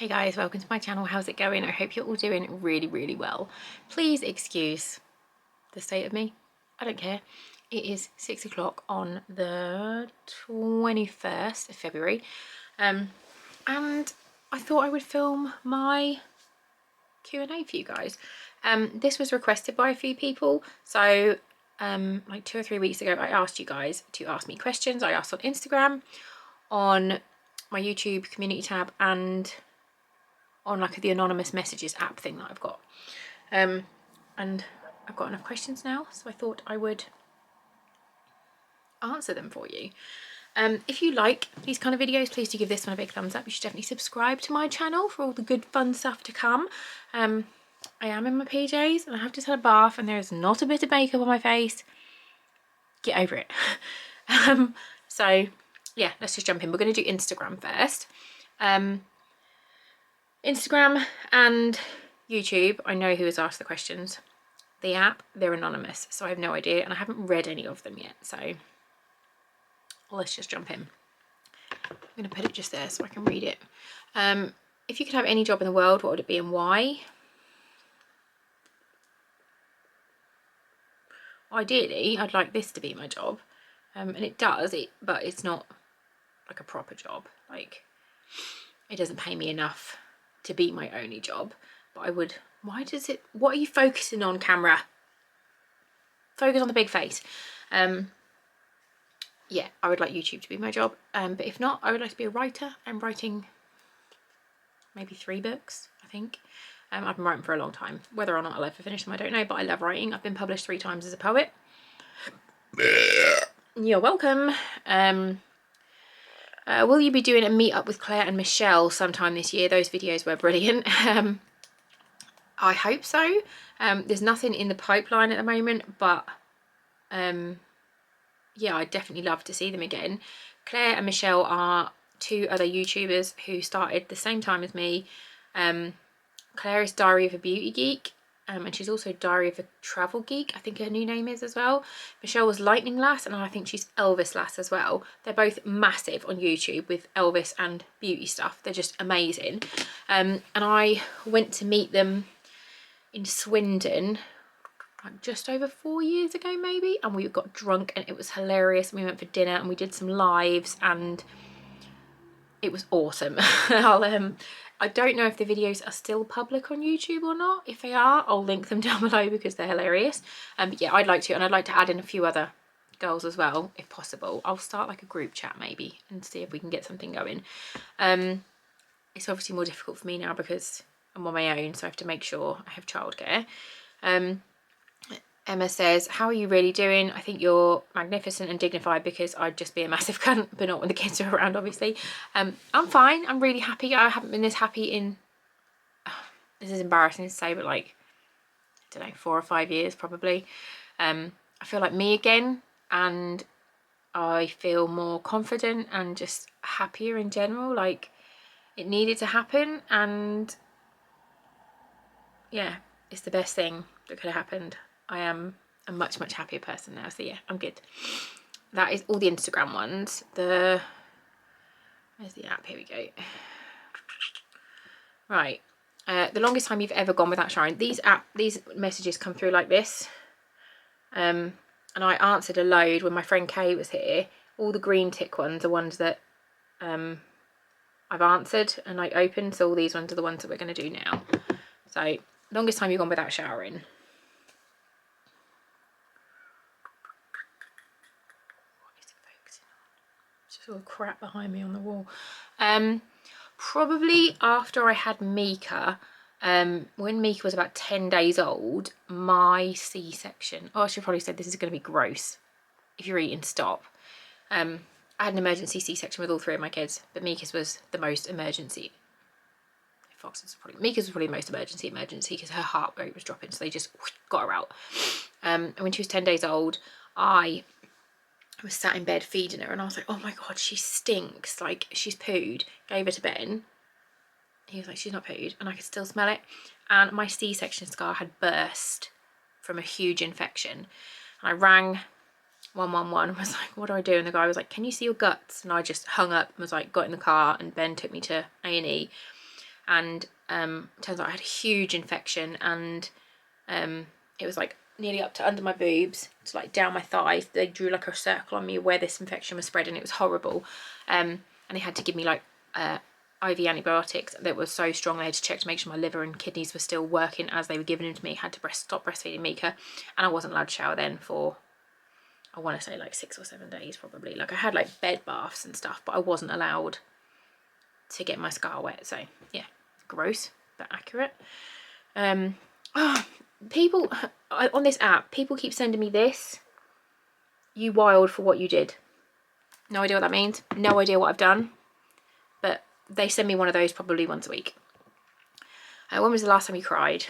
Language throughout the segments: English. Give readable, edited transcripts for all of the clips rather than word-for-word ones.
Hey guys, welcome to my channel. How's it going? I hope you're all doing really well. Please excuse the state of me. I don't care. It is 6 o'clock on the 21st of February and I thought I would film my Q&A for you guys. This was requested by a few people, so like 2 or 3 weeks ago I asked you guys to ask me questions. I asked on Instagram, on my YouTube community tab, and on like the anonymous messages app thing that I've got, and I've got enough questions now, so I thought I would answer them for you. If you like these kind of videos, please do give this one a big thumbs up. You should definitely subscribe to my channel for all the good fun stuff to come. I am in my PJs and I have just had a bath and there is not a bit of makeup on my face. Get over it. So yeah, let's just jump in. We're going to do Instagram first. Instagram and YouTube, I know who has asked the questions. The app, they're anonymous, so I have no idea, and I haven't read any of them yet, so let's just jump in. I'm going to put it just there so I can read it. If you could have any job in the world, what would it be and why? Ideally, I'd like this to be my job, and it does, but it's not like a proper job. Like, it doesn't pay me enough to be my only job, but I would. Why does it? What are you focusing on, camera? Focus on the big face. Yeah, I would like YouTube to be my job, but if not, I would like to be a writer. I'm writing maybe 3 books, I think. I've been writing for a long time. Whether or not I'll ever finish them, I don't know, but I love writing. I've been published 3 times as a poet. You're welcome. Will you be doing a meet-up with Claire and Michelle sometime this year? Those videos were brilliant. I hope so. There's nothing in the pipeline at the moment, but yeah, I'd definitely love to see them again. Claire and Michelle are 2 other YouTubers who started the same time as me. Claire is Diary of a Beauty Geek, and she's also Diary of a Travel Geek, I think her new name is as well. Michelle was Lightning Lass, and I think she's Elvis Lass as well. They're both massive on YouTube with Elvis and beauty stuff. They're just amazing. And I went to meet them in Swindon like just over 4 years ago maybe, and we got drunk and it was hilarious. We went for dinner and we did some lives and it was awesome. I don't know if the videos are still public on YouTube or not. If they are, I'll link them down below because they're hilarious. But yeah, I'd like to, and I'd like to add in a few other girls as well if possible. I'll start like a group chat maybe and see if we can get something going. It's obviously more difficult for me now because I'm on my own, so I have to make sure I have childcare. Emma says, how are you really doing? I think you're magnificent and dignified, because I'd just be a massive cunt, but not when the kids are around, obviously. I'm fine. I'm really happy. I haven't been this happy in, this is embarrassing to say, but like, I don't know, 4 or 5 years probably. I feel like me again, and I feel more confident and just happier in general. Like, it needed to happen, and yeah, it's the best thing that could have happened. I am a much happier person now, so yeah, I'm good. That is all the Instagram ones. Where's the app? Here we go. Right. The longest time you've ever gone without showering. These messages come through like this. And I answered a load when my friend Kay was here. All the green tick ones are ones that I've answered and I opened, so all these ones are the ones that we're going to do now. So, longest time you've gone without showering. All crap behind me on the wall. Probably after I had Mika, when Mika was about 10 days old, my C-section, I should probably say this is going to be gross. If you're eating, stop. I had an emergency C-section with all 3 of my kids, but Mika's was the most emergency. Mika's was probably the most emergency because her heart rate was dropping, so they just got her out. And when she was 10 days old, I was sat in bed feeding her and I was like, oh my god, she stinks, like she's pooed. Gave her to Ben. He was like, she's not pooed, and I could still smell it. And my C-section scar had burst from a huge infection. And I rang 111 and was like, what do I do? And the guy was like, can you see your guts? And I just hung up and was like, got in the car, and Ben took me to A&E. and turns out I had a huge infection, and it was like nearly up to under my boobs to like down my thighs. They drew like a circle on me where this infection was spreading. It was horrible, and they had to give me like IV antibiotics that were so strong. They had to check to make sure my liver and kidneys were still working as they were giving them to me. Had to stop breastfeeding Mika, and I wasn't allowed to shower then for, I want to say like 6 or 7 days probably. Like I had like bed baths and stuff, but I wasn't allowed to get my scar wet. So yeah, gross but accurate. People on this app, people keep sending me this. You wild for what you did. No idea what that means. No idea what I've done. But they send me one of those probably once a week. When was the last time you cried?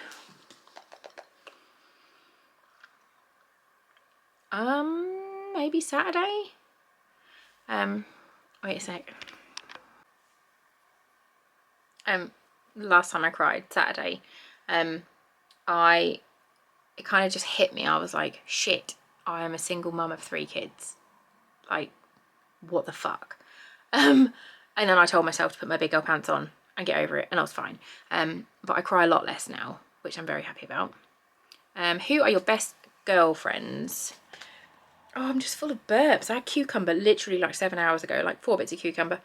Maybe Saturday. Wait a sec. Last time I cried, Saturday. It kind of just hit me. I was like, shit, I am a single mum of 3 kids. Like, what the fuck? And then I told myself to put my big girl pants on and get over it, and I was fine. But I cry a lot less now, which I'm very happy about. Who are your best girlfriends? Oh, I'm just full of burps. I had cucumber literally like 7 hours ago, like 4 bits of cucumber.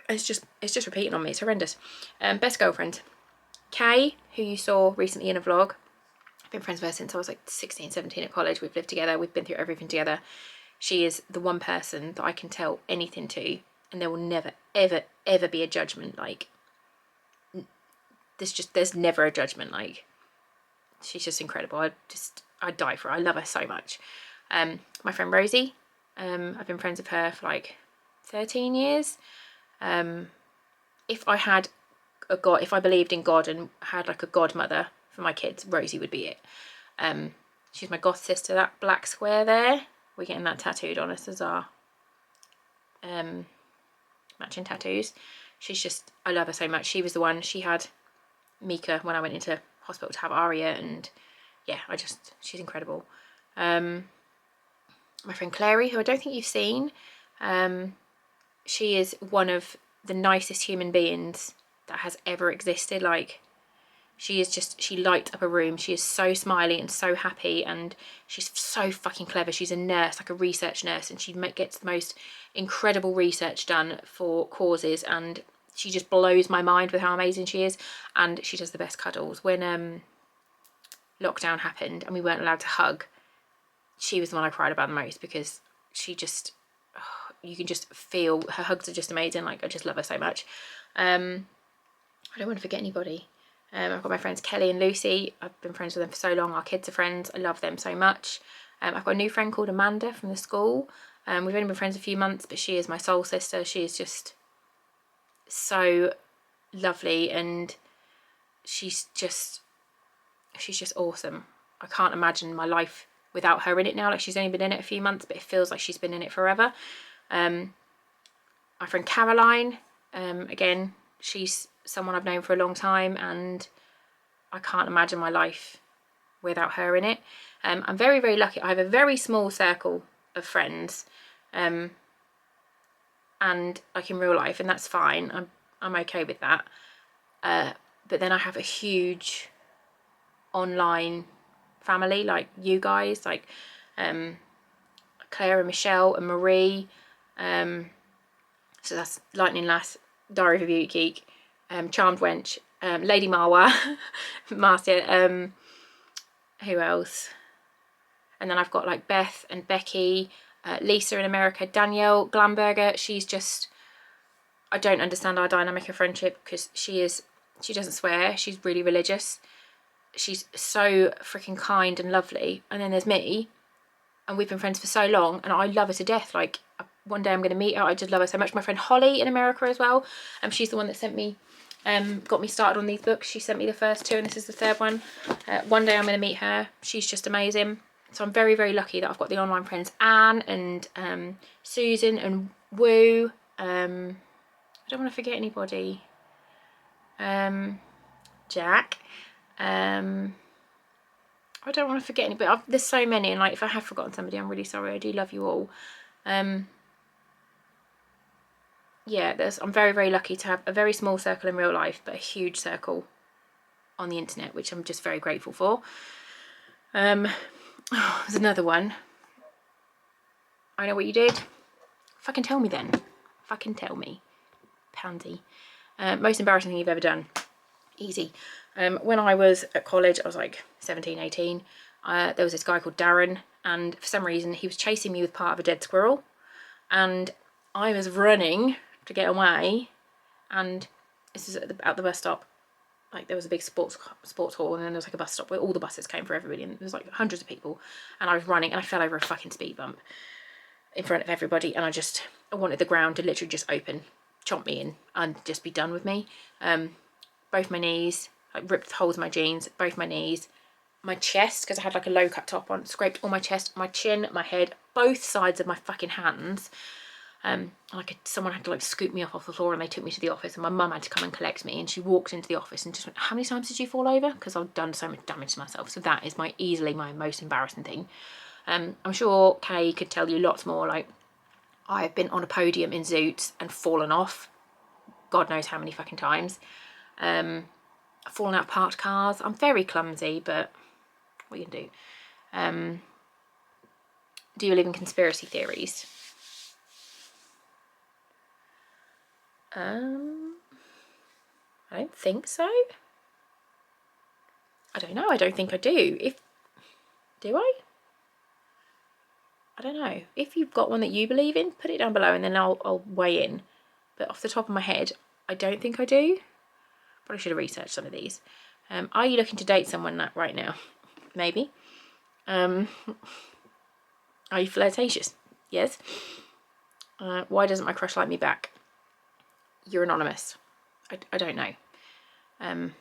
It's just repeating on me. It's horrendous. Best girlfriend. Kay, who you saw recently in a vlog. I've been friends with her since I was like 16, 17 at college. We've lived together. We've been through everything together. She is the one person that I can tell anything to, and there will never, ever, ever be a judgment. Like, there's never a judgment. Like, she's just incredible. I'd die for her. I love her so much. My friend Rosie, I've been friends with her for like 13 years. If I believed in God and had like a godmother for my kids, Rosie would be it. She's my goth sister. That black square there, we're getting that tattooed on us as our matching tattoos. I love her so much. She was the one, she had Mika when I went into hospital to have Aria, and yeah, she's incredible. My friend Clary, who I don't think you've seen, she is one of the nicest human beings that has ever existed. Like, she lights up a room. She is so smiley and so happy, and she's so fucking clever. She's a nurse, like a research nurse, and she gets the most incredible research done for causes, and she just blows my mind with how amazing she is. And she does the best cuddles. When lockdown happened and we weren't allowed to hug, she was the one I cried about the most, because you can just feel her hugs are just amazing. Like, I just love her so much. I don't want to forget anybody. I've got my friends Kelly and Lucy. I've been friends with them for so long. Our kids are friends. I love them so much. I've got a new friend called Amanda from the school. We've only been friends a few months, but she is my soul sister. She is just so lovely, and she's just awesome. I can't imagine my life without her in it now. Like, she's only been in it a few months, but it feels like she's been in it forever. My friend Caroline, again, she's someone I've known for a long time, and I can't imagine my life without her in it. I'm very, very lucky. I have a very small circle of friends, and like in real life, and that's fine. I'm okay with that. But then I have a huge online family, like you guys, like Claire and Michelle and Marie. So that's Lightning Lass, Diary of a Beauty Geek, Charmed Wench, Lady Marwa, Marcia, who else? And then I've got like Beth and Becky, Lisa in America, Danielle Glamberger. She's just, I don't understand our dynamic of friendship, because she doesn't swear, she's really religious. She's so freaking kind and lovely. And then there's me, and we've been friends for so long, and I love her to death. Like, one day I'm going to meet her. I just love her so much. My friend Holly in America as well. She's the one that sent me, got me started on these books. She sent me the first 2, and this is the 3rd one. One day I'm going to meet her. She's just amazing. So I'm very, very lucky that I've got the online friends Anne and Susan and Woo. I don't want to forget anybody. Jack. I don't want to forget anybody. There's so many, and like, if I have forgotten somebody, I'm really sorry. I do love you all. yeah, I'm very, very lucky to have a very small circle in real life, but a huge circle on the internet, which I'm just very grateful for. There's another one. I know what you did. Fucking tell me then. Fucking tell me. Pansy. Most embarrassing thing you've ever done. Easy. When I was at college, I was like 17, 18. There was this guy called Darren, and for some reason he was chasing me with part of a dead squirrel, and I was running to get away, and this is at the bus stop. Like, there was a big sports hall, and then there was like a bus stop where all the buses came for everybody, and there was like hundreds of people, and I was running and I fell over a fucking speed bump in front of everybody, and I wanted the ground to literally just open, chomp me in, and just be done with me. Both my knees, like ripped holes in my jeans, both my knees, my chest, because I had like a low cut top on, scraped all my chest, my chin, my head, both sides of my fucking hands. Someone had to like scoop me up off the floor, and they took me to the office, and my mum had to come and collect me, and she walked into the office and just went, how many times did you fall over? Because I've done so much damage to myself. So that is easily my most embarrassing thing. I'm sure Kay could tell you lots more. Like, I've been on a podium in Zoots and fallen off God knows how many fucking times. I've fallen out of parked cars. I'm very clumsy, but what are you gonna do? Do you believe in conspiracy theories? I don't think so. I don't know. I don't think I do. Do I? I don't know. If you've got one that you believe in, put it down below, and then I'll weigh in. But off the top of my head, I don't think I do. Probably should have researched some of these. Are you looking to date someone right now? Maybe. Are you flirtatious? Yes. Why doesn't my crush like me back? You're anonymous. I don't know. I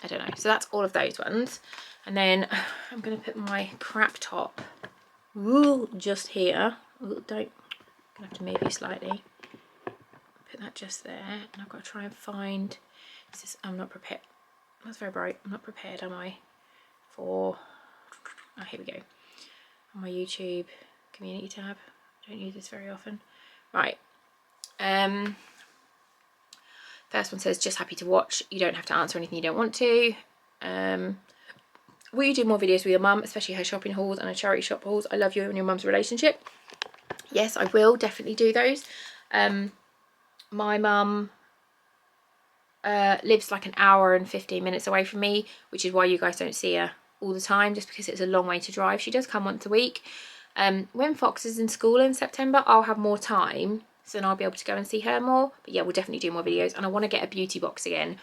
don't know. So that's all of those ones. And then I'm going to put my crap top just here. Ooh, I'm going to have to move you slightly. Put that just there. And I've got to try and find... I'm not prepared. That's very bright. I'm not prepared, am I? For... Oh, here we go. On my YouTube community tab. I don't use this very often. Right. First one says, just happy to watch. You don't have to answer anything you don't want to. Will you do more videos with your mum, especially her shopping hauls and her charity shop hauls? I love you and your mum's relationship. Yes, I will definitely do those. My mum lives like an hour and 15 minutes away from me, which is why you guys don't see her all the time, just because it's a long way to drive. She does come once a week. When Fox is in school in September, I'll have more time, so then I'll be able to go and see her more. But yeah, we'll definitely do more videos, and I want to get a beauty box again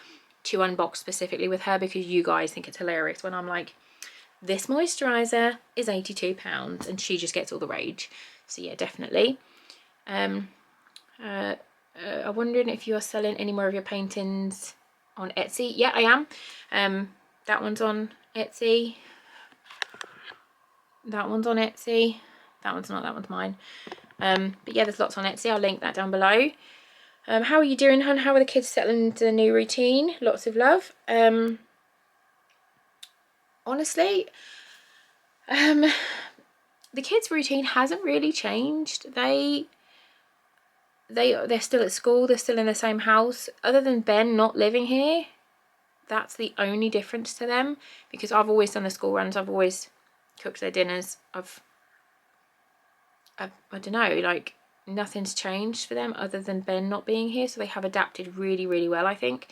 to unbox specifically with her, because you guys think it's hilarious when I'm like, this moisturiser is £82 and she just gets all the rage. So yeah, definitely. I'm wondering if you are selling any more of your paintings on Etsy. Yeah, I am. That one's on Etsy. That one's on Etsy. That one's not, that one's mine. But yeah, there's lots on Etsy. I'll link that down below. How are you doing, hun? How are the kids settling into the new routine? Lots of love. Honestly, the kids' routine hasn't really changed. They're still at school. They're still in the same house. Other than Ben not living here, that's the only difference to them, because I've always done the school runs. I've always cooked their dinners. I don't know, like, nothing's changed for them other than Ben not being here. So they have adapted really, really well, I think.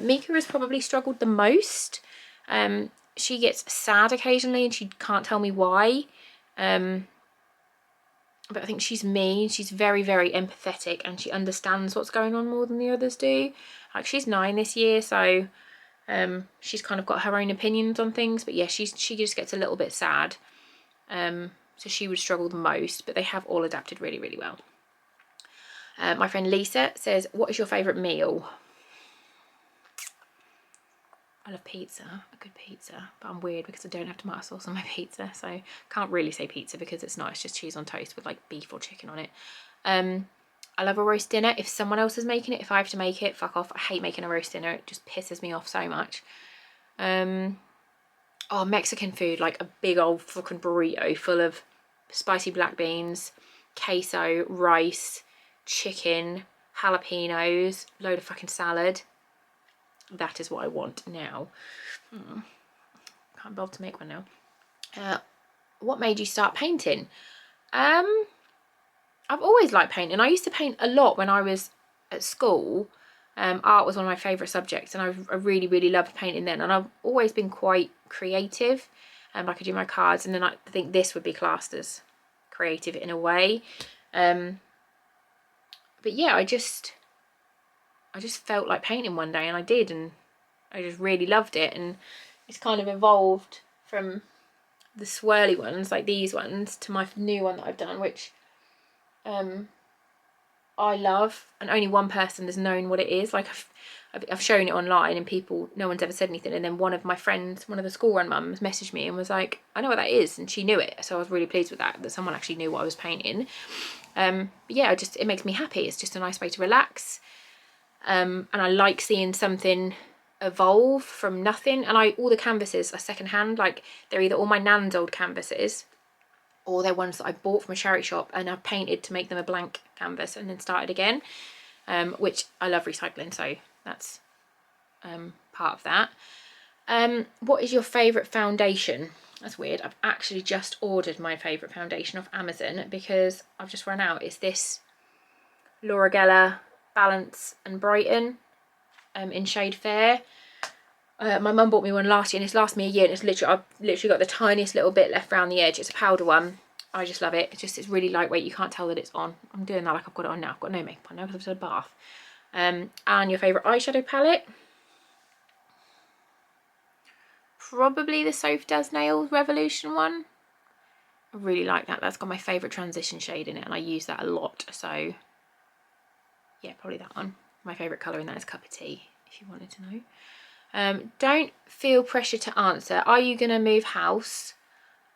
Mika has probably struggled the most. She gets sad occasionally and she can't tell me why. But I think she's me. She's very, very empathetic, and she understands what's going on more than the others do. Like, she's 9 this year, so she's kind of got her own opinions on things. But yeah, she just gets a little bit sad. So she would struggle the most, but they have all adapted really, really well. My friend Lisa says, what is your favourite meal? I love pizza, a good pizza, but I'm weird because I don't have tomato sauce on my pizza, so I can't really say pizza because it's not, it's just cheese on toast with like beef or chicken on it. I love a roast dinner. If someone else is making it, if I have to make it, fuck off. I hate making a roast dinner. It just pisses me off so much. Oh, Mexican food, like a big old fucking burrito full of spicy black beans, queso, rice, chicken, jalapenos, load of fucking salad. That is what I want now. Can't bother to make one now. What made you start painting? I've always liked painting. I used to paint a lot when I was at school. Art was one of my favourite subjects, and I really, really loved painting then. And I've always been quite creative. I could do my cards, and then I think this would be classed as creative in a way. But yeah, I just felt like painting one day, and I did, and I just really loved it. And it's kind of evolved from the swirly ones, like these ones, to my new one that I've done, which I love, and only one person has known what it is. Like I've shown it online, and no one's ever said anything. And then one of my friends, one of the school run mums, messaged me and was like, I know what that is, and she knew it. So I was really pleased with that someone actually knew what I was painting. But yeah, it makes me happy. It's just a nice way to relax. And I like seeing something evolve from nothing. And all the canvases are secondhand. Like they're either all my nan's old canvases, or they're ones that I bought from a charity shop and I've painted to make them a blank canvas and then started again, which I love recycling, so that's part of that. What is your favourite foundation? That's weird. I've actually just ordered my favourite foundation off Amazon because I've just run out. It's this Laura Geller Balance and Brighten in shade Fair. My mum bought me one last year, and it's lasted me a year, and I've literally got the tiniest little bit left around the edge. It's a powder one. I just love it. It's really lightweight. You can't tell that it's on. I'm doing that like I've got it on now. I've got no makeup on now because I've had a bath. And your favourite eyeshadow palette? Probably the Sophie Does Nails Revolution one. I really like that. That's got my favourite transition shade in it, and I use that a lot. So yeah, probably that one. My favourite colour in that is Cup of Tea, if you wanted to know. Don't feel pressure to answer. Are you going to move house?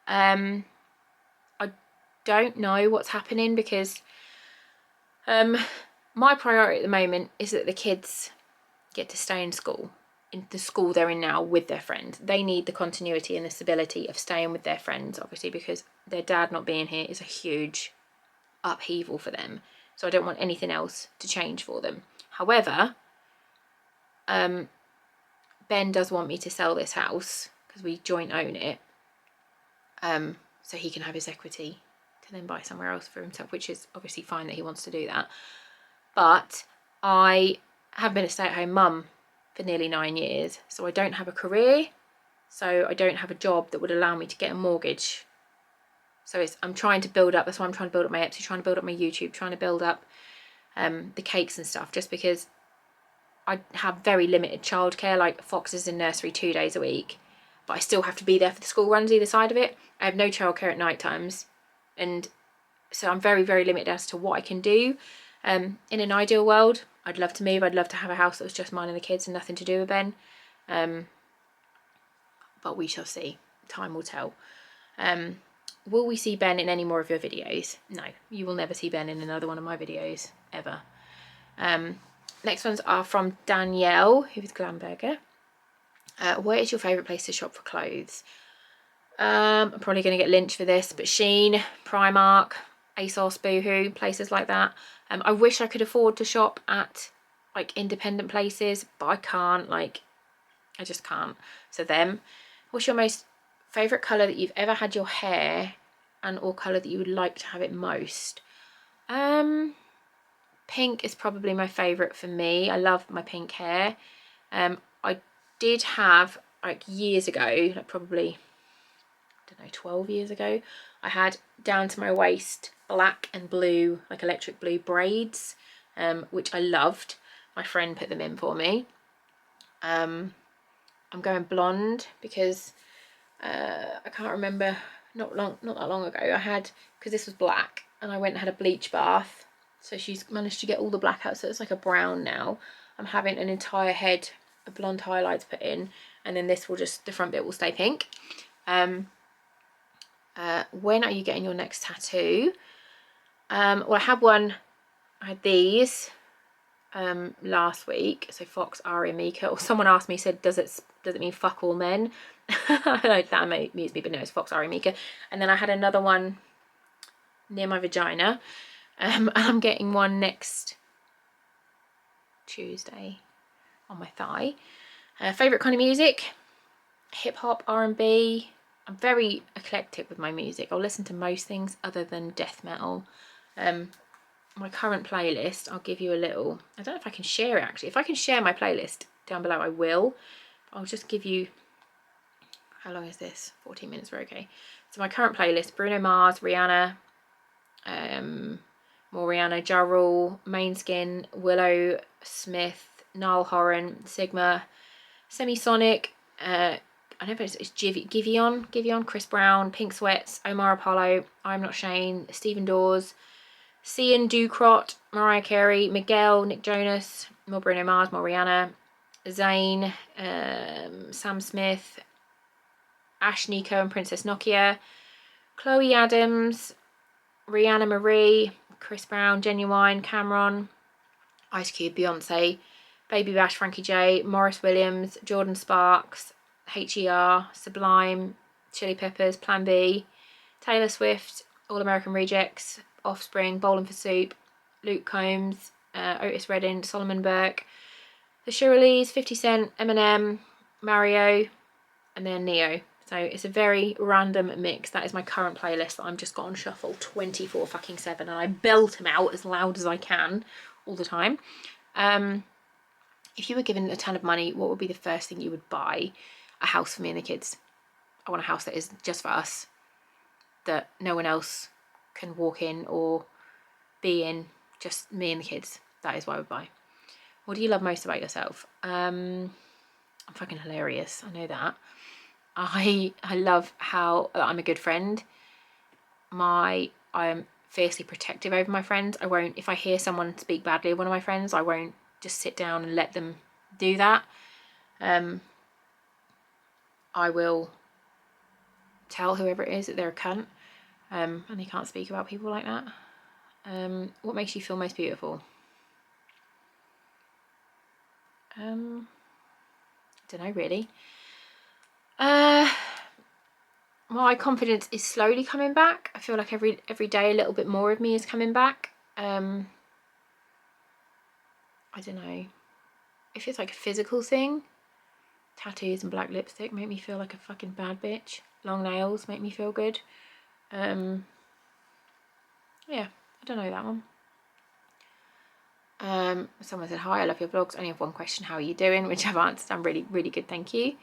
I don't know what's happening because my priority at the moment is that the kids get to stay in school, in the school they're in now, with their friends. They need the continuity and the stability of staying with their friends, obviously, because their dad not being here is a huge upheaval for them. So I don't want anything else to change for them. However, Ben does want me to sell this house because we joint own it, so he can have his equity to then buy somewhere else for himself, which is obviously fine that he wants to do that. But I have been a stay-at-home mum for nearly 9 years, so I don't have a career, so I don't have a job that would allow me to get a mortgage. So I'm trying to build up, that's why I'm trying to build up my Etsy, trying to build up my YouTube, trying to build up the cakes and stuff, just because I have very limited childcare. Like Fox is in nursery 2 days a week, but I still have to be there for the school runs either side of it. I have no childcare at night times, and so I'm very, very limited as to what I can do. In an ideal world, I'd love to move. I'd love to have a house that was just mine and the kids and nothing to do with Ben. But we shall see. Time will tell. Will we see Ben in any more of your videos? No, you will never see Ben in another one of my videos, ever. Next ones are from Danielle, who is Glamberger. Where is your favourite place to shop for clothes? I'm probably going to get lynched for this, but Shein, Primark, ASOS, Boohoo, places like that. I wish I could afford to shop at like independent places, but I can't. Like, I just can't. So them. What's your most favourite colour that you've ever had your hair, and or colour that you would like to have it most? Pink is probably my favourite for me. I love my pink hair. I did have, like years ago, like probably, I don't know, 12 years ago, I had down to my waist black and blue, like electric blue braids, which I loved. My friend put them in for me. I'm going blonde because I can't remember, not that long ago, I had, because this was black, and I went and had a bleach bath. So she's managed to get all the black out, so it's like a brown now. I'm having an entire head of blonde highlights put in, and then this will just, the front bit will stay pink. When are you getting your next tattoo? Well, I had these last week. So Fox, Ari, and Mika, or someone asked me, said, does it mean fuck all men? Like that amused me, but no, it's Fox, Ari, Mika. And then I had another one near my vagina. And I'm getting one next Tuesday on my thigh. Favourite kind of music? Hip hop, R&B. I'm very eclectic with my music. I'll listen to most things other than death metal. My current playlist, I'll give you a little, I don't know if I can share it actually. If I can share my playlist down below, I will. I'll just give you, how long is this? 14 minutes, we're okay. So my current playlist: Bruno Mars, Rihanna, more Rihanna, Ja Rule, Mainskin, Willow Smith, Niall Horan, Sigma, Semisonic, I don't know if it's Giveon, Chris Brown, Pink Sweats, Omar Apollo, I'm Not Shane, Stephen Dawes, Cian Ducrot, Mariah Carey, Miguel, Nick Jonas, more Bruno Mars, more Rihanna, Zayn, Sam Smith, Ash Nico and Princess Nokia, Chloe Adams, Rihanna Marie, Chris Brown, Genuine, Cameron, Ice Cube, Beyonce, Baby Bash, Frankie J, Morris Williams, Jordan Sparks, HER, Sublime, Chili Peppers, Plan B, Taylor Swift, All American Rejects, Offspring, Bowling for Soup, Luke Combs, Otis Redding, Solomon Burke, The Shirley's, 50 Cent, Eminem, Mario, and then Neo. So it's a very random mix. That is my current playlist that I'm just got on shuffle 24/7, and I belt them out as loud as I can all the time. If you were given a ton of money, what would be the first thing you would buy? A house for me and the kids. I want a house that is just for us, that no one else can walk in or be in, just me and the kids. That is what I would buy. What do you love most about yourself? I'm fucking hilarious, I know that. I love how I'm a good friend. I am fiercely protective over my friends. I won't, if I hear someone speak badly of one of my friends, I won't just sit down and let them do that. I will tell whoever it is that they're a cunt, and they can't speak about people like that. What makes you feel most beautiful? Don't know really. My confidence is slowly coming back. I feel like every day a little bit more of me is coming back. I don't know if it's like a physical thing. Tattoos and black lipstick make me feel like a fucking bad bitch. Long nails make me feel good. Yeah, I don't know that one. Someone said, hi, I love your vlogs. I only have one question, how are you doing? Which I've answered. I'm really, really good, thank you.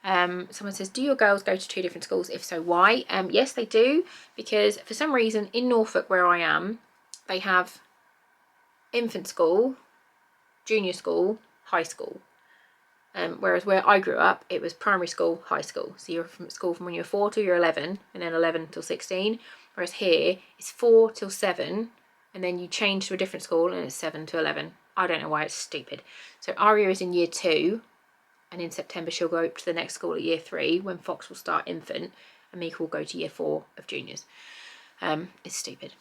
Someone says, do your girls go to 2 different schools? If so, why? Yes, they do, because for some reason in Norfolk, where I am, they have infant school, junior school, high school. Whereas where I grew up, it was primary school, high school. So you're from school from when you're 4 till you're 11, and then 11 till 16. Whereas here, it's 4 till 7, and then you change to a different school, and it's 7 to 11. I don't know why, it's stupid. So Aria is in year 2, and in September she'll go up to the next school at year 3, when Fox will start infant, and Mika will go to year 4 of juniors. It's stupid.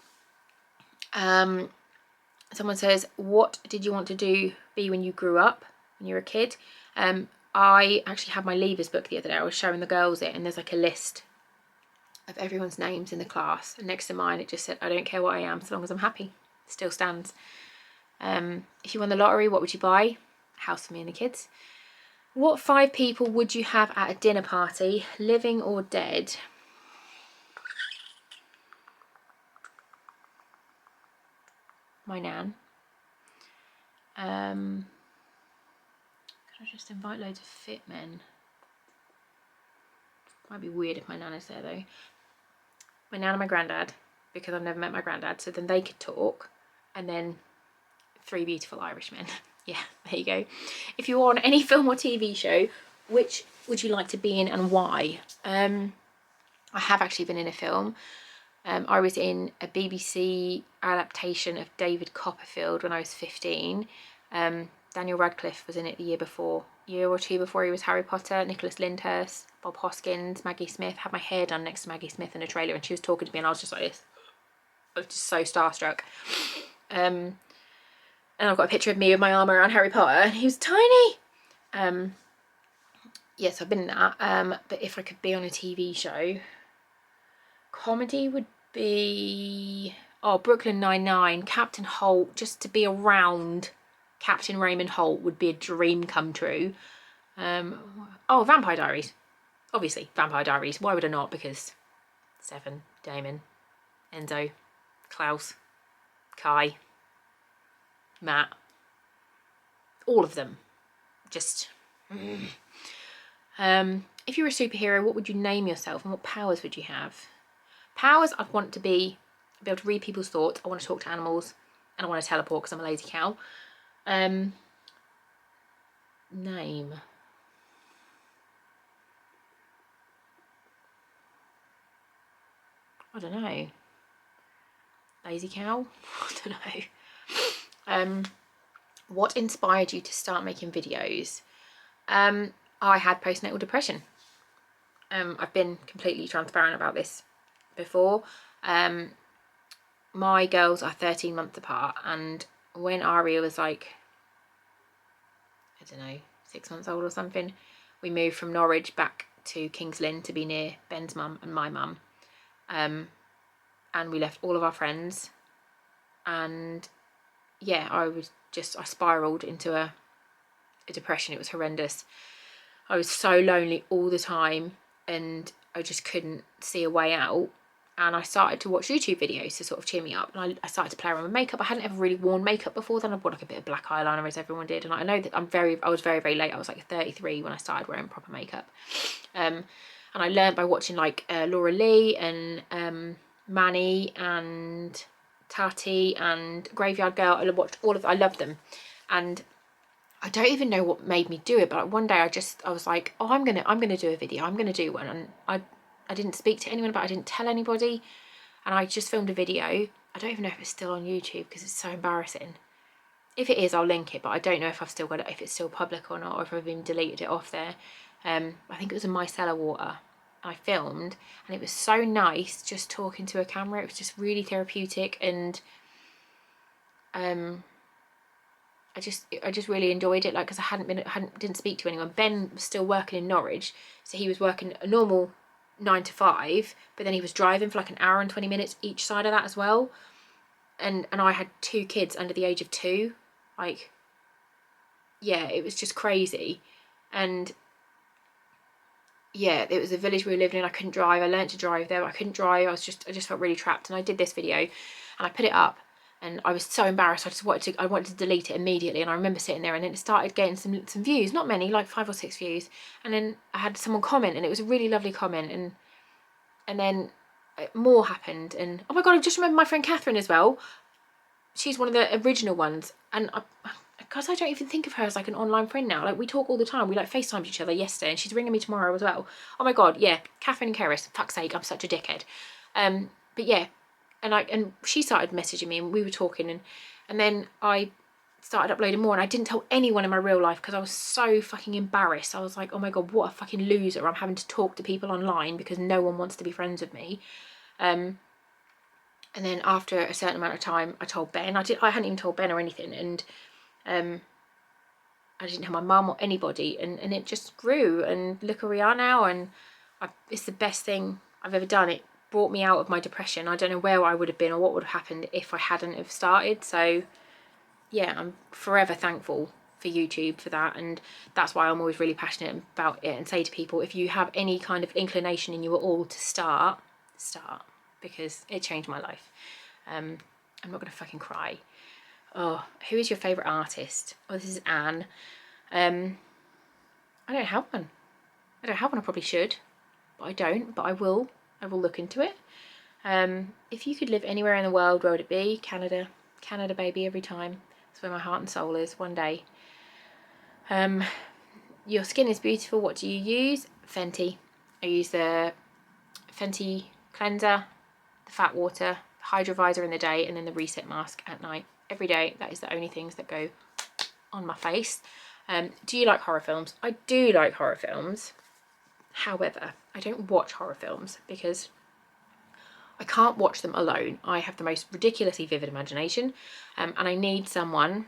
Someone says, what did you want to be when you grew up, when you were a kid? I actually had my leavers book the other day. I was showing the girls it, and there's like a list of everyone's names in the class, and next to mine it just said, I don't care what I am so long as I'm happy. Still stands. If you won the lottery, what would you buy? House for me and the kids. What 5 people would you have at a dinner party, living or dead? My nan. Could I just invite loads of fit men? Might be weird if my nan is there though. My nan and my granddad, because I've never met my granddad, so then they could talk, and then 3 beautiful Irishmen. Yeah, there you go. If you were on any film or TV show, which would you like to be in and why? I have actually been in a film. I was in a BBC adaptation of David Copperfield when I was 15. Daniel Radcliffe was in it the year or two before he was Harry Potter. Nicholas Lyndhurst, Bob Hoskins, Maggie Smith. Had my hair done next to Maggie Smith in a trailer, and she was talking to me, and I was just like this. I was just so starstruck. And I've got a picture of me with my arm around Harry Potter, and he was tiny. Yes, I've been in that. But if I could be on a TV show, comedy would be Brooklyn Nine-Nine, Captain Holt, just to be around Captain Raymond Holt would be a dream come true. Oh, Vampire Diaries. Obviously, Vampire Diaries. Why would I not? Because Seven, Damon, Enzo, Klaus, Kai, Matt, all of them. Just... if you were a superhero, what would you name yourself and what powers would you have? Powers, I'd want to be able to read people's thoughts. I want to talk to animals, and I want to teleport because I'm a lazy cow. Name. I don't know. Lazy cow? I don't know. What inspired you to start making videos? I had postnatal depression. I've been completely transparent about this before. My girls are 13 months apart, and when Aria was like, I don't know, 6 months old or something, we moved from Norwich back to King's Lynn to be near Ben's mum and my mum. And we left all of our friends, and yeah, I spiraled into a depression. It was horrendous. I was so lonely all the time, and I just couldn't see a way out. And I started to watch YouTube videos to sort of cheer me up. And I started to play around with makeup. I hadn't ever really worn makeup before then. I bought like a bit of black eyeliner as everyone did. And I know that I was very, very late. I was like 33 when I started wearing proper makeup. And I learned by watching like Laura Lee and Manny and Tati and Graveyard Girl. I watched all of them. I loved them. And I don't even know what made me do it, but one day I was like, oh, I'm gonna do a video. I'm gonna do one. And I didn't speak to anyone about it. I didn't tell anybody. And I just filmed a video. I don't even know if it's still on YouTube because it's so embarrassing. If it is, I'll link it, but I don't know if I've still got it, if it's still public or not, or if I've even deleted it off there. I think it was in micellar water. I filmed, and it was so nice just talking to a camera. It was just really therapeutic, and I just really enjoyed it, like, because I didn't speak to anyone. Ben was still working in Norwich, so he was working a normal 9 to 5, but then he was driving for like an hour and 20 minutes each side of that as well. And I had 2 kids under the age of 2. Like, yeah, it was just crazy. And yeah, it was a village we were living in. I couldn't drive. I learned to drive there, but I couldn't drive. I just felt really trapped. And I did this video, and I put it up, and I was so embarrassed. I wanted to delete it immediately. And I remember sitting there, and then it started getting some views, not many, like 5 or 6 views. And then I had someone comment, and it was a really lovely comment. And then more happened. And oh my God, I've just remembered my friend Catherine as well. She's one of the original ones. And because I don't even think of her as like an online friend now. Like, we talk all the time. We like FaceTimed each other yesterday, and she's ringing me tomorrow as well. Oh my God, yeah, Catherine and Keris. Fuck's sake, I'm such a dickhead. But yeah, and she started messaging me, and we were talking, and then I started uploading more, and I didn't tell anyone in my real life because I was so fucking embarrassed. I was like, oh my God, what a fucking loser. I'm having to talk to people online because no one wants to be friends with me. And then after a certain amount of time, I told Ben. I hadn't even told Ben or anything, and I didn't tell my mum or anybody, and it just grew. And look where we are now, and it's the best thing I've ever done. It brought me out of my depression. I don't know where I would have been or what would have happened if I hadn't have started. So yeah, I'm forever thankful for YouTube for that, and that's why I'm always really passionate about it and say to people, if you have any kind of inclination in you at all to start, because it changed my life. I'm not gonna fucking cry. Oh, who is your favourite artist? Oh, this is Anne. I don't have one. I probably should, but I don't, but I will look into it. If you could live anywhere in the world, where would it be? Canada, baby, every time. That's where my heart and soul is, one day. Your skin is beautiful. What do you use? Fenty. I use the Fenty cleanser, the fat water, the hydrovisor in the day, and then the reset mask at night. Every day. That is the only things that go on my face. Do you like horror films? I do like horror films. However, I don't watch horror films because I can't watch them alone. I have the most ridiculously vivid imagination, and I need someone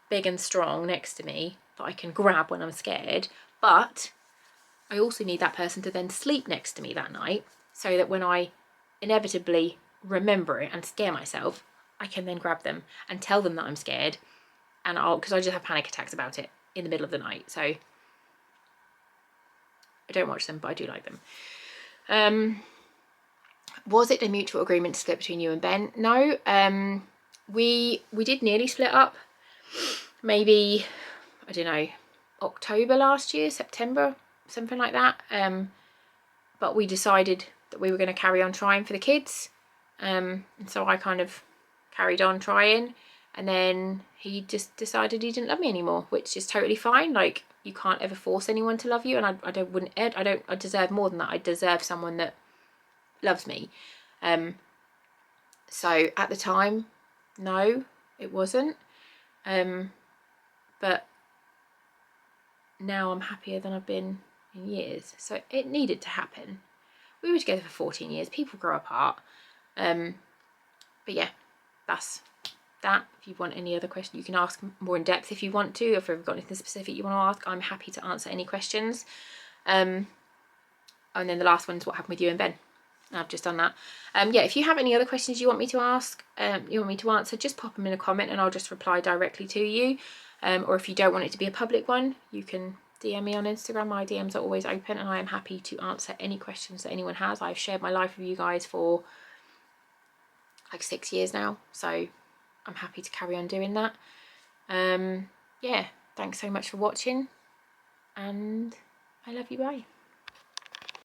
big and strong next to me that I can grab when I'm scared. But I also need that person to then sleep next to me that night, so that when I inevitably remember it and scare myself, I can then grab them and tell them that I'm scared and because I just have panic attacks about it in the middle of the night. So I don't watch them, but I do like them. Was it a mutual agreement to split between you and Ben? No. We did nearly split up. Maybe, I don't know, October last year, September, something like that. But we decided that we were going to carry on trying for the kids. And so I kind of carried on trying, and then he just decided he didn't love me anymore, which is totally fine. Like, you can't ever force anyone to love you, and I deserve more than that. I deserve someone that loves me. So at the time, no, it wasn't. But now I'm happier than I've been in years. So it needed to happen. We were together for 14 years. People grow apart. But yeah, that's that. If you want any other questions, you can ask more in depth if you want to. If you've got anything specific you want to ask, I'm happy to answer any questions. And then the last one is what happened with you and Ben. I've just done that. Yeah, if you have any other questions you want me to ask, you want me to answer, just pop them in a comment and I'll just reply directly to you. Or if you don't want it to be a public one, you can DM me on Instagram. My DMs are always open and I am happy to answer any questions that anyone has. I've shared my life with you guys for like 6 years now, so I'm happy to carry on doing that. Yeah, thanks so much for watching, and I love you, bye.